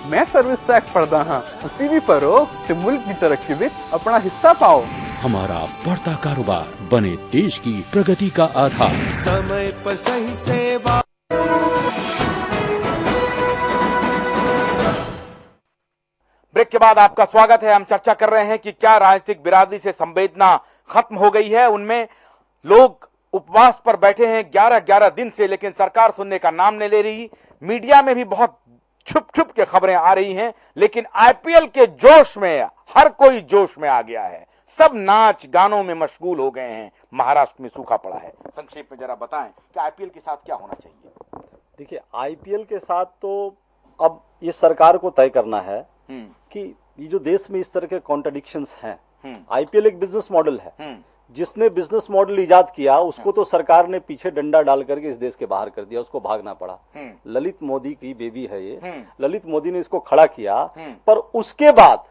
मैं service tax पढ़ता हाँ, उसी भी पर हो कि मुल्क की तरक्की में अपना हिस्सा पाओ। हमारा बढ़ता कारोबार बने देश की प्रगति का आधार। समय पर सही सेवा। ब्रेक के बाद आपका स्वागत है। हम चर्चा कर रहे हैं कि क्या राजनीतिक बिरादरी से संवेदना खत्म हो गई है। उनमें लोग उपवास पर बैठे हैं 11-11 दिन से, लेकिन सरकार सुनने का नाम नहीं ले रही। मीडिया में भी बहुत छुप छुप के खबरें आ रही हैं, लेकिन आईपीएल के जोश में हर कोई जोश में आ गया है। सब नाच गानों में मशगूल हो गए हैं। महाराष्ट्र में सूखा पड़ा है। संक्षेप में जरा बताएं कि आईपीएल के साथ क्या होना चाहिए। देखिए, आईपीएल के साथ तो अब ये सरकार को तय करना है कि ये जो देश में इस तरह के कॉन्ट्रडिक्शंस हैं। आईपीएल एक बिजनेस मॉडल है। जिसने बिजनेस मॉडल इजाद किया उसको तो सरकार ने पीछे डंडा डाल करके इस देश के बाहर कर दिया, उसको भागना पड़ा। ललित मोदी की बेबी है ये। ललित मोदी ने इसको खड़ा किया, पर उसके बाद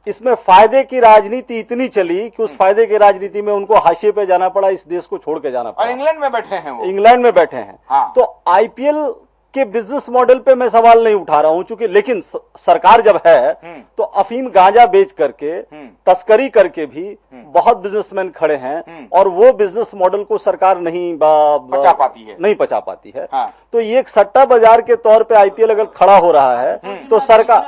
इसमें फायदे की राजनीति इतनी चली कि उस फायदे की राजनीति में उनको हाशिए पे जाना पड़ा, इस देश को छोड़ के जाना पड़ा। और इंग्लैंड में बैठे हैं वो। इंग्लैंड में बैठे हैं। तो आईपीएल के बिजनेस मॉडल पे मैं सवाल नहीं उठा रहा हूं, चूंकि लेकिन सरकार जब है तो अफीम गांजा बेच करके तस्करी करके भी बहुत बिजनेसमैन खड़े हैं और वो बिजनेस मॉडल को सरकार नहीं पचा पाती है। तो ये एक सट्टा बाजार के तौर पे आईपीएल अगर खड़ा हो रहा है तो सरकार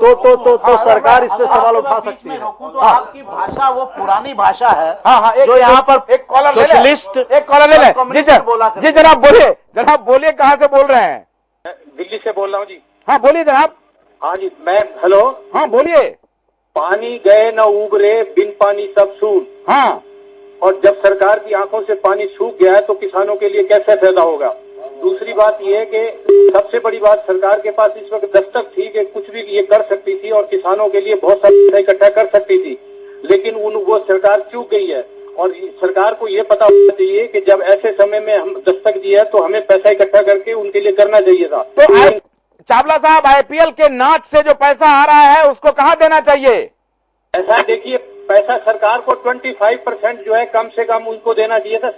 तो सरकार इस पे सवाल उठा सकती है। तो आपकी भाषा वो पुरानी भाषा है। जो यहाँ पर एक कॉलर सोशलिस्ट एक कॉलर ले लें। जी जनाब बोलिए कहाँ से बोल रहे हैं। दिल्ली से बोल रहा हूँ जी। हाँ बोलिए जनाब। हाँ जी मैं हेलो। हाँ बोलिए। पानी गए न उबरे बिन पानी सब सून। हाँ, और जब सरकार की आंखों से पानी सूख गया है तो किसानों के लिए कैसे फायदा होगा। दूसरी बात यह है कि सबसे बड़ी बात, सरकार के पास इस वक्त दस्तक थी कि कुछ भी ये कर सकती थी और किसानों के लिए बहुत सारा पैसा इकट्ठा कर सकती थी, लेकिन वो सरकार चूक गई है। और सरकार को ये पता होना चाहिए कि जब ऐसे समय में हम दस्तक दिया तो हमें पैसा इकट्ठा करके उनके लिए करना चाहिए था। तो चावला साहब, आईपीएल के नाच से जो पैसा आ रहा है उसको कहाँ देना चाहिए। ऐसा देखिए, पैसा सरकार को 25% जो है कम से कम उनको देना चाहिए था,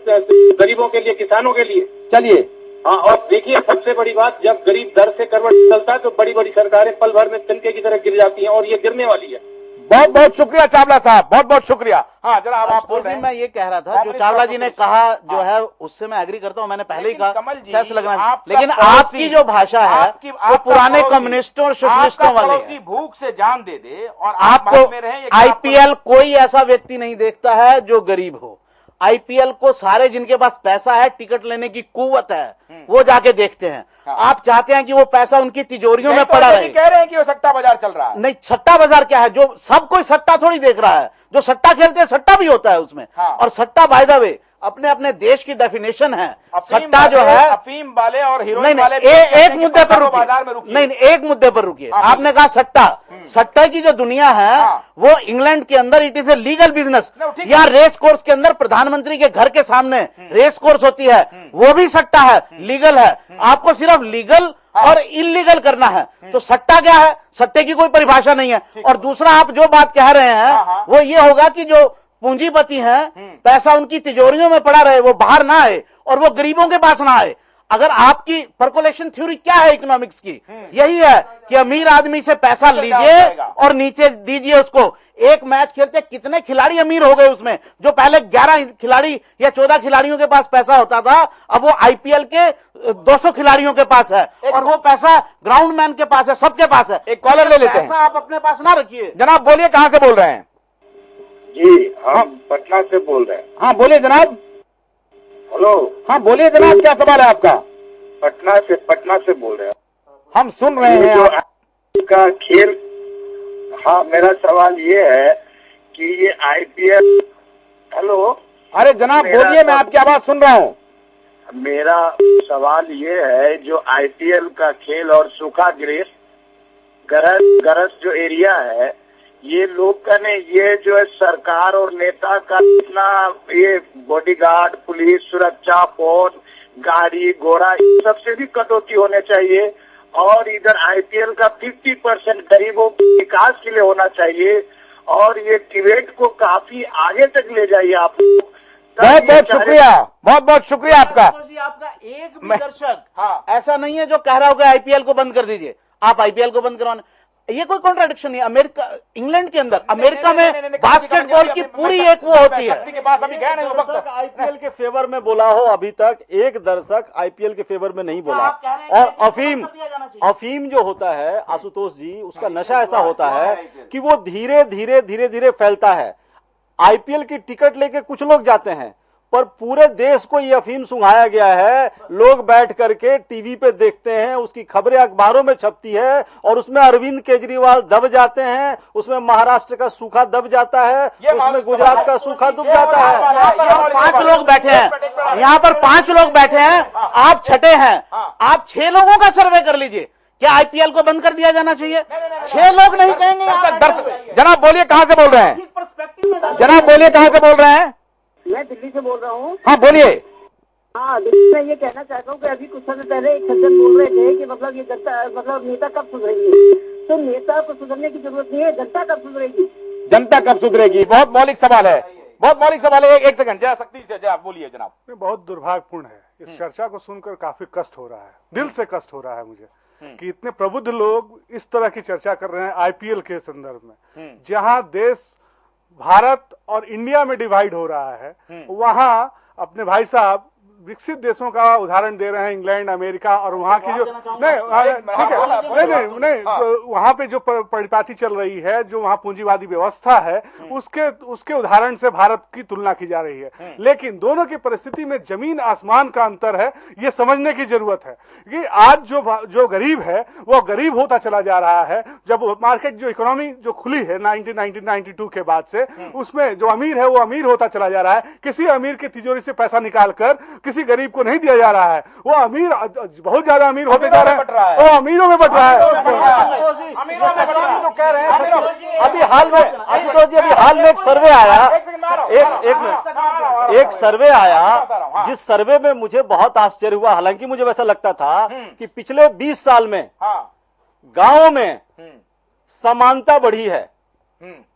गरीबों के लिए, किसानों के लिए। चलिए। हाँ, और देखिए सबसे बड़ी बात, जब गरीब दर से करवट चलता है तो बड़ी बड़ी सरकारें पल भर में तिनके की तरह गिर जाती हैं, और ये गिरने वाली है। बहुत बहुत शुक्रिया चावला साहब, बहुत बहुत शुक्रिया। हाँ जरा आप बोल रहे हैं। मैं ये कह रहा था, जो चावला जी ने कहा जो है उससे मैं एग्री करता हूँ। मैंने पहले ही कहा सेस लगना, लेकिन आपकी जो भाषा है वो पुराने कम्युनिस्टों और सोशलिस्टों वाली है। भूख से जान दे दे और आपको आईपीएल कोई ऐसा व्यक्ति नहीं देखता है जो गरीब हो। आईपीएल को सारे जिनके पास पैसा है, टिकट लेने की कुव्वत है, वो जाके देखते हैं। आप चाहते हैं कि वो पैसा उनकी तिजोरियों में पड़ा रहे। कह रहे हैं कि वो सट्टा बाजार चल रहा है। नहीं, सट्टा बाजार क्या है, जो सब कोई सट्टा थोड़ी देख रहा है। जो सट्टा खेलते हैं सट्टा भी होता है उसमें। और सट्टा बाय द वे अपने अपने देश की डेफिनेशन है। सट्टा जो है अफीम वाले और हीरोइन वाले एक मुद्दे पर रुकिए। नहीं, एक मुद्दे पर रुकिए। आपने कहा सट्टा, सट्टा की जो दुनिया है वो इंग्लैंड के अंदर it is a legal business. या रेस कोर्स के अंदर प्रधानमंत्री के घर के सामने रेस कोर्स होती है, वो भी सट्टा है, लीगल है। आपको सिर्फ लीगल और इलीगल करना है। तो सट्टा क्या है, सट्टे की कोई परिभाषा नहीं है। और दूसरा, आप जो बात कह रहे हैं वो ये होगा कि जो पूंजीपति हैं, पैसा उनकी तिजोरियों में पड़ा रहे, वो बाहर ना आए और वो गरीबों के पास ना आए। अगर आपकी पर्कुलेशन थ्योरी क्या है इकोनॉमिक्स की, यही है कि अमीर आदमी से पैसा लीजिए और नीचे दीजिए उसको। एक मैच खेलते कितने खिलाड़ी अमीर हो गए उसमें, जो पहले 11 खिलाड़ी या 14 खिलाड़ियों के पास पैसा होता था, अब वो आईपीएल के 200 खिलाड़ियों के पास है और वो पैसा ग्राउंड मैन के पास है, सबके पास है। एक कॉलर ले लेते हैं। पैसा आप अपने पास ना रखिए। जनाब बोलिए, कहां से बोल रहे हैं। जी हम पटना से बोल रहे हैं। हाँ बोलिए जनाब। हेलो। हाँ बोलिए जनाब, क्या सवाल है आपका। पटना से बोल रहे हैं। हम सुन रहे हैं का खेल। हाँ, मेरा सवाल ये है कि ये आईपीएल। हेलो। अरे जनाब बोलिए, मैं आपकी आवाज सुन रहा हूँ। मेरा सवाल ये है, जो आईपीएल का खेल और सूखाग्रस्त गरज जो एरिया है, ये लोग का ने ये जो है सरकार और नेता का इतना ये बॉडीगार्ड, पुलिस, सुरक्षा, फोन, गाड़ी घोड़ा, सबसे भी कटौती होने चाहिए। और इधर आईपीएल का 50% गरीबों के विकास के लिए होना चाहिए। और ये डिबेट को काफी आगे तक ले जाइए आप। बहुत बहुत शुक्रिया, बहुत बहुत शुक्रिया आपका। आपका एक भी दर्शक ऐसा नहीं है जो कह रहा होगा आईपीएल को बंद कर दीजिए, आप आईपीएल को बंद करवाने। ये कोई कॉन्ट्राडिक्शन नहीं। अमेरिका, इंग्लैंड के अंदर, अमेरिका में बास्केटबॉल की पूरी एक वो होती है। के पास अभी गया नहीं वो वक्त। आईपीएल के फेवर में बोला हो, अभी तक एक दर्शक आईपीएल के फेवर में नहीं बोला। और अफीम जो होता है आशुतोष जी, उसका नशा ऐसा होता है कि वो धीरे धीरे फैलता है। आईपीएल की टिकट लेके कुछ लोग जाते हैं, पर पूरे देश को ये अफीम सुंघाया गया है। लोग बैठ करके टीवी पे देखते हैं, उसकी खबरें अखबारों में छपती है, और उसमें अरविंद केजरीवाल दब जाते हैं, उसमें महाराष्ट्र का सूखा दब जाता है, उसमें गुजरात का सूखा दब जाता है। यहाँ पर 5 लोग बैठे हैं, यहाँ पर 5 लोग बैठे हैं, आप छठे हैं। आप 6 लोगों का सर्वे कर लीजिए, क्या आईपीएल को बंद कर दिया जाना चाहिए? 6 लोग नहीं कहेंगे। जनाब बोलिए कहां से बोल रहे हैं? जनाब बोलिए कहां से बोल रहे हैं? मैं दिल्ली से बोल रहा हूँ। हाँ बोलिए। हाँ, दिल्ली में ये कहना चाहता हूँ कि अभी कुछ समय पहले एक सज्जन बोल रहे थे कि मतलब ये जनता, मतलब नेता कब सुधरेंगे। तो नेता को सुधरने की जरूरत नहीं है, जनता कब सुधरेगी? जनता कब सुधरेगी? बहुत मौलिक सवाल है, बहुत मौलिक सवाल है। एक सेकंड, जरा सख्ती से जरा बोलिए जनाब। बहुत दुर्भाग्यपूर्ण है, इस चर्चा को सुनकर काफी कष्ट हो रहा है, दिल से कष्ट हो रहा है मुझे कि इतने प्रबुद्ध लोग इस तरह की चर्चा कर रहे हैं आईपीएल के संदर्भ में, जहां देश भारत और इंडिया में डिवाइड हो रहा है। वहां अपने भाई साहब विकसित देशों का उदाहरण दे रहे हैं, इंग्लैंड, अमेरिका, और वहां की जो नहीं वहां पे जो परिपाटी चल रही है, जो वहां पूंजीवादी व्यवस्था है, उसके उदाहरण से भारत की तुलना की जा रही है। लेकिन दोनों की परिस्थिति में जमीन आसमान का अंतर है, ये समझने की जरूरत है कि आज जो गरीब है वो गरीब होता चला जा रहा है। जब मार्केट, जो इकोनॉमी जो खुली है 1992 के बाद से, उसमें जो अमीर है वो अमीर होता चला जा रहा है। किसी अमीर की तिजोरी से पैसा निकालकर किसी गरीब को नहीं दिया जा रहा है। वो अमीर बहुत ज्यादा अमीर होते जा रहे हैं, वो अमीरों में बट रहा है। जो कह रहे हैं अभी हाल में एक सर्वे आया, एक सर्वे आया, जिस सर्वे में मुझे बहुत आश्चर्य हुआ। हालांकि मुझे वैसा लगता था कि पिछले 20 साल में गांवों में समानता बढ़ी है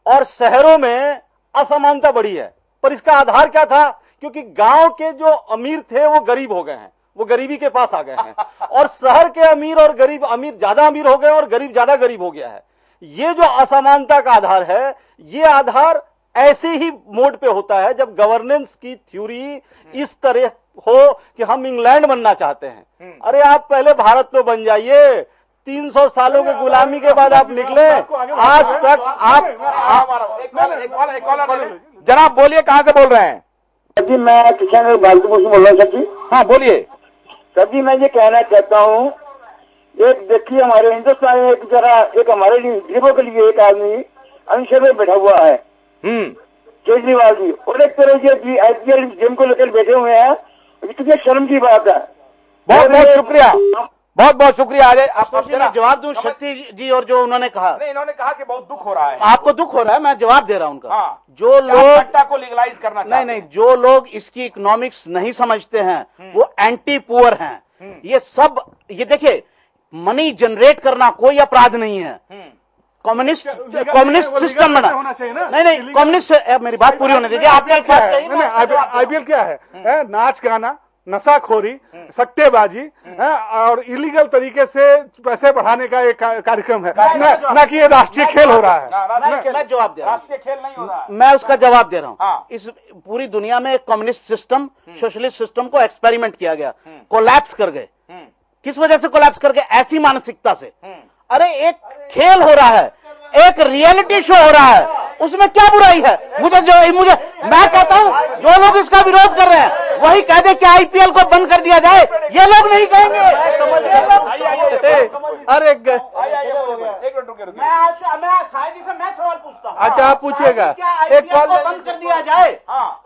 और शहरों में असमानता बढ़ी है। पर इसका आधार क्या था? क्योंकि गांव के जो अमीर थे वो गरीब हो गए हैं, वो गरीबी के पास आ गए हैं, और शहर के अमीर और गरीब, अमीर ज्यादा अमीर हो गए और गरीब ज्यादा गरीब हो गया है। ये जो असमानता का आधार है, ये आधार ऐसे ही मोड पे होता है जब गवर्नेंस की थ्योरी इस तरह हो कि हम इंग्लैंड बनना चाहते हैं। अरे आप पहले भारत तो बन जाइए। 300 सालों की गुलामी के बाद आप निकले, आज तक आप जनाब बोलिए कहां से बोल रहे हैं? सर जी, मैं किशन बालतपुर से बोल रहा हूँ सर जी। हाँ बोलिए। सर जी, मैं ये कहना चाहता हूँ, एक देखिए हमारे हिंदुस्तान में एक हमारे गरीबों के लिए एक आदमी अनशन में बैठा हुआ है, केजरीवाल जी, और एक तरह से आईपीएल गेम को लेकर बैठे हुए हैं। कितनी शर्म की बात है। बहुत बहुत शुक्रिया, बहुत बहुत शुक्रिया। आपको जवाब दूं शक्ति जी, और जो उन्होंने कहा, नहीं, इन्होंने कहा कि बहुत दुख हो रहा है। आपको दुख हो रहा है, मैं जवाब दे रहा हूं उनका। हाँ, जो लोग सट्टा को लीगलाइज करना चाहते हैं, नहीं, जो लोग इसकी इकोनॉमिक्स नहीं समझते हैं वो एंटी पुअर हैं। ये सब, ये देखिए, मनी जनरेट करना कोई अपराध नहीं है। कम्युनिस्ट सिस्टम बना, नहीं, कम्युनिस्ट, मेरी बात पूरी होने दीजिए। आपने आईपीएल क्या है? नाच गाना, नशाखोरी, सट्टेबाजी और इलीगल तरीके से पैसे बढ़ाने का एक कार्यक्रम है, न कि ये राष्ट्रीय खेल हो रहा है। मैं जवाब दे रहा हूँ, राष्ट्रीय खेल नहीं हो रहा है। मैं उसका जवाब दे रहा हूँ। हाँ। इस पूरी दुनिया में एक कम्युनिस्ट सिस्टम, सोशलिस्ट सिस्टम को एक्सपेरिमेंट किया गया, कोलैप्स कर गए। किस वजह से कोलैप्स कर गए? ऐसी मानसिकता से। अरे एक खेल हो रहा है, एक रियलिटी शो हो रहा है, उसमें क्या बुराई है? मैं कहता हूं जो लोग इसका विरोध कर रहे हैं वही कह दे कि आईपीएल को बंद कर दिया जाए, ये लोग नहीं कहेंगे। अरे एक मिनट रुकिए। मैं साहिद जी से मैं सवाल पूछता हूँ। अच्छा, आप पूछिएगा। एक कॉल बंद कर दिया जाए,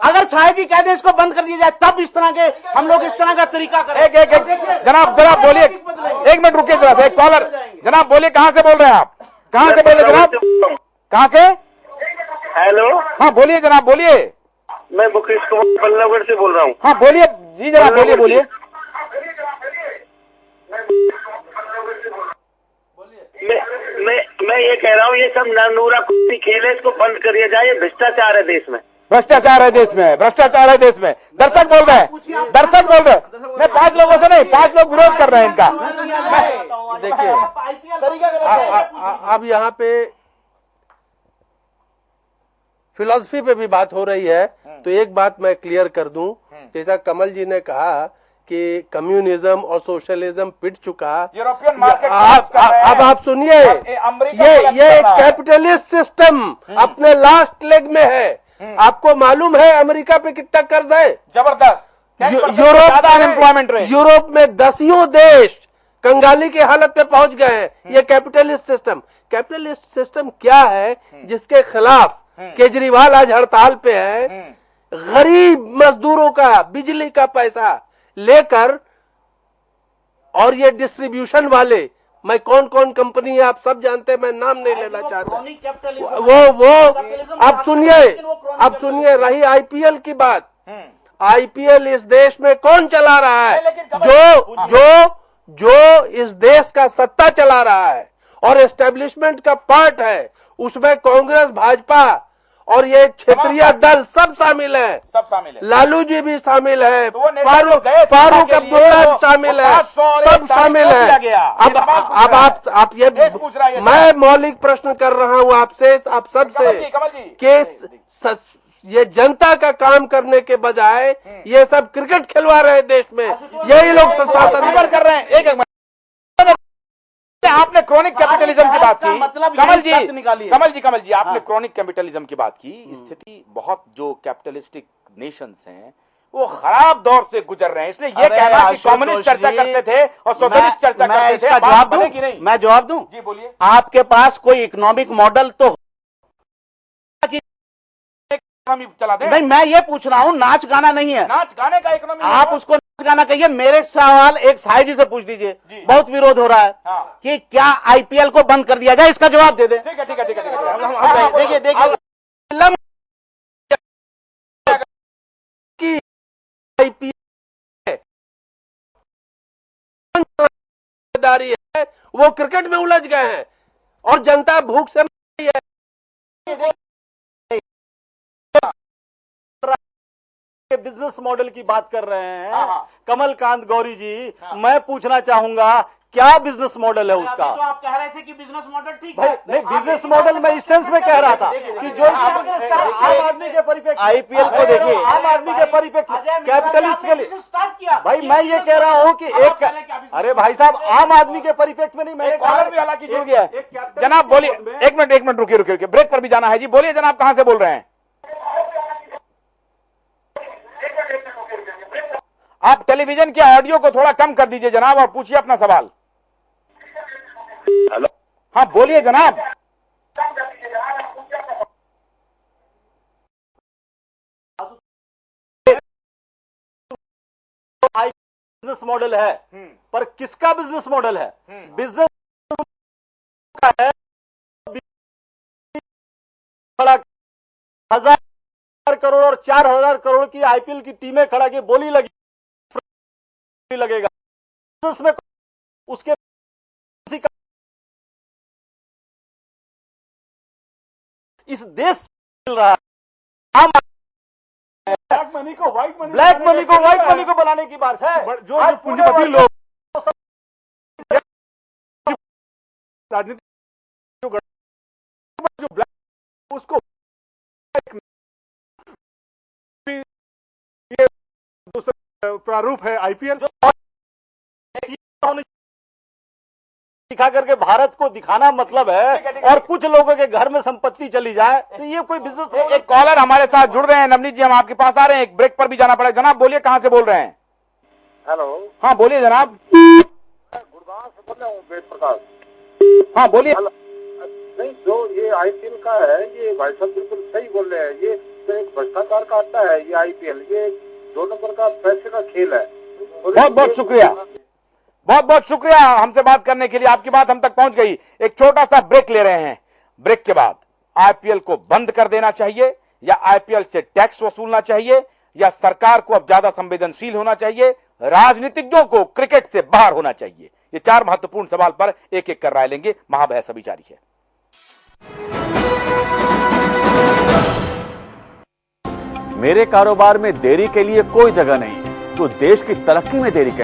अगर साहिद जी कह दे इसको बंद कर दिया जाए, तब इस तरह के हम लोग इस तरह का तरीका करें। जनाब बोलिए, एक मिनट रुकिए जरा सा। एक कॉलर, जनाब बोलिए कहां से बोल रहे हैं आप? कहां से बोल रहे जनाब? कहां से? हेलो, हाँ बोलिए जनाब, बोलिए। मैं मुकेश कुमार बल्लभगढ़ से बोल रहा हूँ। हाँ बोलिए जी जनाब, बोलिए। मैं ये कह रहा हूँ, ये सब नूरा कुश्ती खेल है, इसको बंद कर दिया जाए। ये भ्रष्टाचार है देश में, भ्रष्टाचार है देश में, भ्रष्टाचार है देश में। दर्शक बोल रहे हैं, दर्शक बोल रहे हैं। नहीं 5 लोगों से नहीं, 5 लोग विरोध कर रहे हैं इनका। देखिए अब यहाँ पे फिलॉसफी पे भी बात हो रही है, तो एक बात मैं क्लियर कर दूं, जैसा कमल जी ने कहा कि कम्युनिज्म और सोशलिज्म पिट चुका। यूरोपियन मार्केट अब आप सुनिए, ये कैपिटलिस्ट सिस्टम अपने लास्ट लेग में है। आपको मालूम है अमेरिका पे कितना कर्ज है? जबरदस्त। यूरोप में 10 देश कंगाली की हालत पे पहुंच गए हैं। ये कैपिटलिस्ट सिस्टम क्या है जिसके खिलाफ केजरीवाल आज हड़ताल पे है? गरीब मजदूरों का बिजली का पैसा लेकर, और ये डिस्ट्रीब्यूशन वाले, मैं कौन कौन कंपनी है आप सब जानते हैं, मैं नाम नहीं लेना चाहता। वो अब सुनिए रही आईपीएल की बात। आईपीएल इस देश में कौन चला रहा है? जो इस देश का सत्ता चला रहा है और एस्टेब्लिशमेंट का पार्ट है, उसमें कांग्रेस, भाजपा और ये क्षेत्रीय दल सब शामिल है। लालू जी भी शामिल है, फारूक अब्दुल्ला शामिल है, सब शामिल है। अब आप ये मैं मौलिक प्रश्न कर रहा हूँ आपसे, आप सबसे, कि ये जनता का काम करने के बजाय ये सब क्रिकेट खिलवा रहे हैं देश में, यही लोग शासन कर रहे हैं। एक आपने क्रॉनिक कैपिटलिज्म की बात की, कमल जी आपने क्रॉनिक कैपिटलिज्म की बात की। स्थिति बहुत, जो कैपिटलिस्टिक नेशंस हैं वो खराब दौर से गुजर रहे हैं, इसलिए ये कहना कि कम्युनिस्ट चर्चा करते थे और सोशलिस्ट चर्चा करते थे, जवाब दूं कि नहीं? मैं जवाब दूं? जी बोलिए। आपके पास कोई इकोनॉमिक मॉडल तो चला दे? नहीं, मैं ये पूछ रहा हूँ, नाच गाना नहीं है। नाच गाने का इकोनॉमी आप उसको नाच गाना कहिए। मेरे सवाल एक साई जी से पूछ दीजिए, बहुत विरोध हो रहा है कि क्या आईपीएल को बंद कर दिया जाए, इसका जवाब दे दे। ठीक है। देखिए जिम्मेदारी है, वो क्रिकेट में उलझ गए हैं और जनता भूख से मर रही है। बिजनेस मॉडल की बात कर रहे हैं कमलकांत गौरी जी, मैं पूछना चाहूंगा क्या बिजनेस मॉडल है उसका? तो आप कह रहे थे कि बिजनेस मॉडल ठीक है। नहीं, बिजनेस मॉडल मैं इस सेंस में कह रहा था कि जो आम आदमी के परिप्रेक्ष्य, आईपीएल को देखिए, आम आदमी के परिप्रेक्ष्य कैपिटलिस्ट के लिए स्टार्ट किया। भाई मैं ये कह रहा हूँ कि अरे भाई साहब, आम आदमी के परिप्रेक्ष्य में नहीं, मैंने कॉलर भी हालांकि जुड़ गया है। जनाब बोलिए, एक मिनट रुकिए, ब्रेक पर भी जाना है जी। बोलिए जनाब, कहां से बोल रहे हैं आप? टेलीविजन के ऑडियो को थोड़ा कम कर दीजिए जनाब और पूछिए अपना सवाल। हेलो, हाँ बोलिए जनाब। बिजनेस मॉडल है, पर किसका बिजनेस मॉडल है? बिजनेस का है 1000 करोड़ और 4000 करोड़ की आईपीएल की टीमें खड़ा की बोली लगेगा उसमें, उसके इस देश मिल रहा है ब्लैक मनी को व्हाइट मनी को बनाने की बात है। जो पूंजीपति लोग राजनीति जो ब्लैक, उसको ये दूसरा प्रारूप है आईपीएल, दिखा करके भारत को दिखाना मतलब है, और कुछ लोगों के घर में संपत्ति चली जाए तो ये कोई बिजनेस। एक कॉलर हमारे साथ जुड़ रहे हैं, नवनीत जी हम आपके पास आ रहे हैं, एक ब्रेक पर भी जाना पड़ेगा। जनाब बोलिए, कहां से बोल रहे हैं? हेलो, हाँ बोलिए जनाब। गुड़गांव से बोल रहा हूँ, वेद प्रकाश। हाँ बोलिए। नहीं, जो ये आईपीएल का है, ये भाई साहब बिल्कुल सही बोल रहे हैं, ये तो एक भ्रष्टाचार का अड्डा है ये आईपीएल, ये 2 नंबर का पैसे का खेल है। बहुत बहुत शुक्रिया, बहुत बहुत शुक्रिया हमसे बात करने के लिए। आपकी बात हम तक पहुंच गई। एक छोटा सा ब्रेक ले रहे हैं, ब्रेक के बाद आईपीएल को बंद कर देना चाहिए या आईपीएल से टैक्स वसूलना चाहिए या सरकार को अब ज्यादा संवेदनशील होना चाहिए, राजनीतिज्ञों को क्रिकेट से बाहर होना चाहिए, ये 4 महत्वपूर्ण सवाल पर एक एक कर राय लेंगे। महाबहस अभी जारी है। मेरे कारोबार में देरी के लिए कोई जगह नहीं है। जो देश की तरक्की में देरी कर